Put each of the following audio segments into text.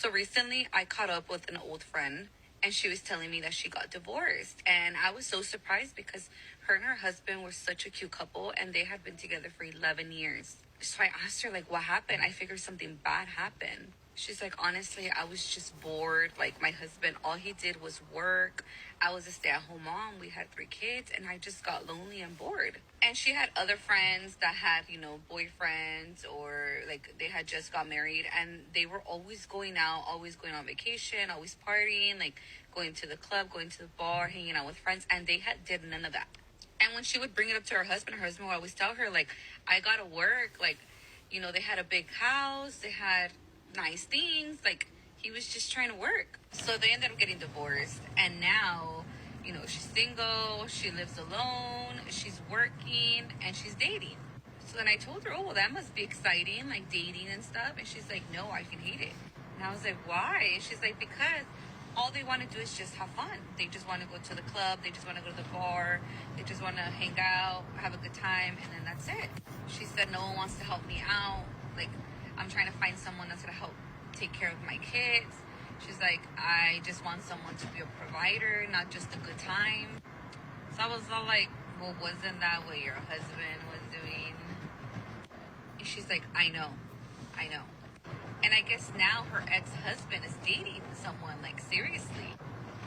So recently I caught up with an old friend and she was telling me that she got divorced. And I was so surprised because her and her husband were such a cute couple and they had been together for 11 years. So I asked her, like, what happened? I figured something bad happened. She's like, honestly, I was just bored. Like, my husband, all he did was work. I was a stay-at-home mom. We had 3 kids, and I just got lonely and bored. And she had other friends that had, boyfriends, or, like, they had just got married, and they were always going out, always going on vacation, always partying, like, going to the club, going to the bar, hanging out with friends, and they did none of that. And when she would bring it up to her husband would always tell her, like, I gotta work. Like, they had a big house. They had nice things. Like, he was just trying to work. So they ended up getting divorced. And now, she's single. She lives alone. She's working. And she's dating. So then I told her, oh, well, that must be exciting, like dating and stuff. And she's like, no, I can hate it. And I was like, why? And she's like, because all they want to do is just have fun. They just want to go to the club. They just want to go to the bar. They just want to hang out, have a good time, and then that's it. She said no one wants to help me out. Like, I'm trying to find someone that's going to help take care of my kids. She's like, I just want someone to be a provider, not just a good time. So I was all like, well, wasn't that what your husband was doing? And she's like, I know. And I guess now her ex-husband is dating someone, like, seriously.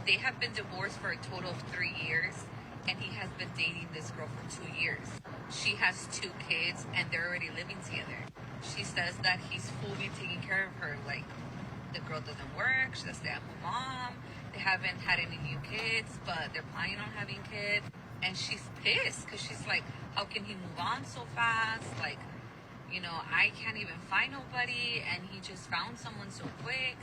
They have been divorced for a total of 3 years, and he has been dating this girl for 2 years. She has 2 kids, and they're already living together. She says that he's fully taking care of her. Like, the girl doesn't work, she's a stay-at-home mom. They haven't had any new kids, but they're planning on having kids. And she's pissed, because she's like, how can he move on so fast? Like, I can't even find nobody, and he just found someone so quick,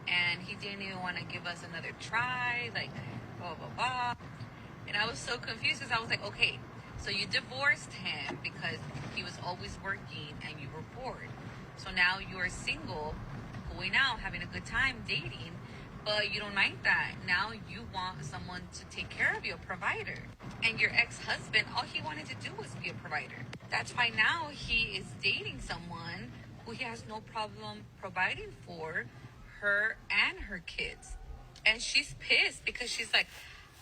and he didn't even want to give us another try, like, blah, blah, blah. And I was so confused, because I was like, okay, so you divorced him because he was always working and you were bored. So now you are single, going out, having a good time, dating, but you don't like that. Now you want someone to take care of you, a provider. And your ex-husband, all he wanted to do was be a provider. That's why now he is dating someone who he has no problem providing for her and her kids. And she's pissed because she's like,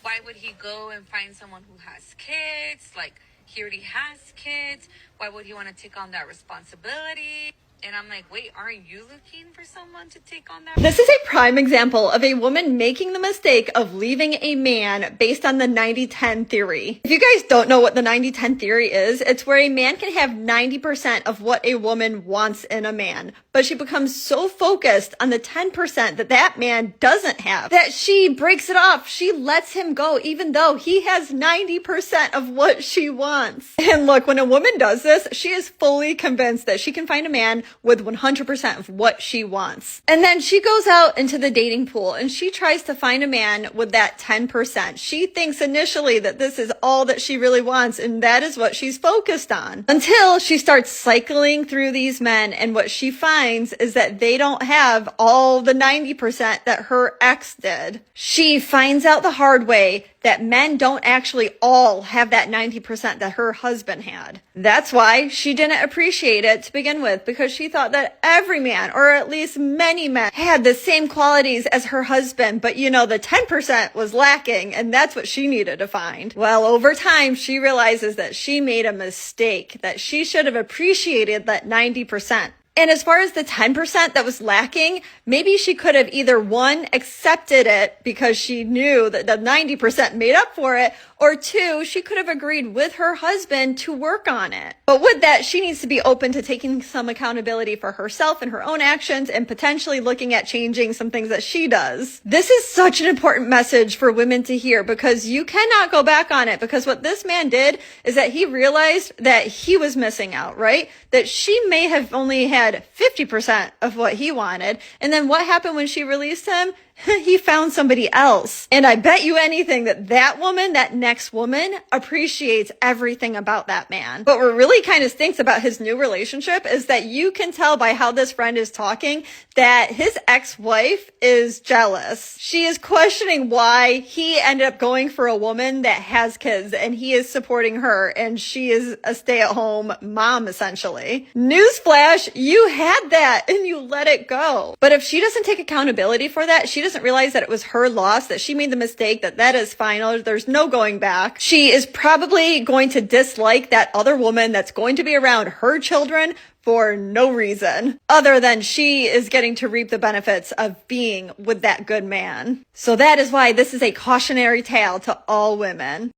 why would he go and find someone who has kids? Like, he already has kids. Why would he want to take on that responsibility? And I'm like, wait, aren't you looking for someone to take on that? This is a prime example of a woman making the mistake of leaving a man based on the 90-10 theory. If you guys don't know what the 90-10 theory is, it's where a man can have 90% of what a woman wants in a man, but she becomes so focused on the 10% that man doesn't have that she breaks it off. She lets him go even though he has 90% of what she wants. And look, when a woman does this, she is fully convinced that she can find a man with 100% of what she wants. And then she goes out into the dating pool and she tries to find a man with that 10%. She thinks initially that this is all that she really wants, and that is what she's focused on. Until she starts cycling through these men, and what she finds is that they don't have all the 90% that her ex did. She finds out the hard way that men don't actually all have that 90% that her husband had. That's why she didn't appreciate it to begin with, because she thought that every man, or at least many men, had the same qualities as her husband, but the 10% was lacking, and that's what she needed to find. Well, over time, she realizes that she made a mistake, that she should have appreciated that 90%. And as far as the 10% that was lacking, maybe she could have either, one, accepted it because she knew that the 90% made up for it, or two, she could have agreed with her husband to work on it. But with that, she needs to be open to taking some accountability for herself and her own actions, and potentially looking at changing some things that she does. This is such an important message for women to hear, because you cannot go back on it, because what this man did is that he realized that he was missing out, right? That she may have only had 50% of what he wanted. And then what happened when she released him? he found somebody else. And I bet you anything that that woman, that next woman, appreciates everything about that man. But what really kind of stinks about his new relationship is that you can tell by how this friend is talking that his ex-wife is jealous. She is questioning why he ended up going for a woman that has kids and he is supporting her and she is a stay-at-home mom essentially. Newsflash, you had that and you let it go. But if she doesn't take accountability for that, she doesn't realize that it was her loss, that she made the mistake, that is final, there's no going back. She is probably going to dislike that other woman that's going to be around her children for no reason other than she is getting to reap the benefits of being with that good man. So that is why this is a cautionary tale to all women.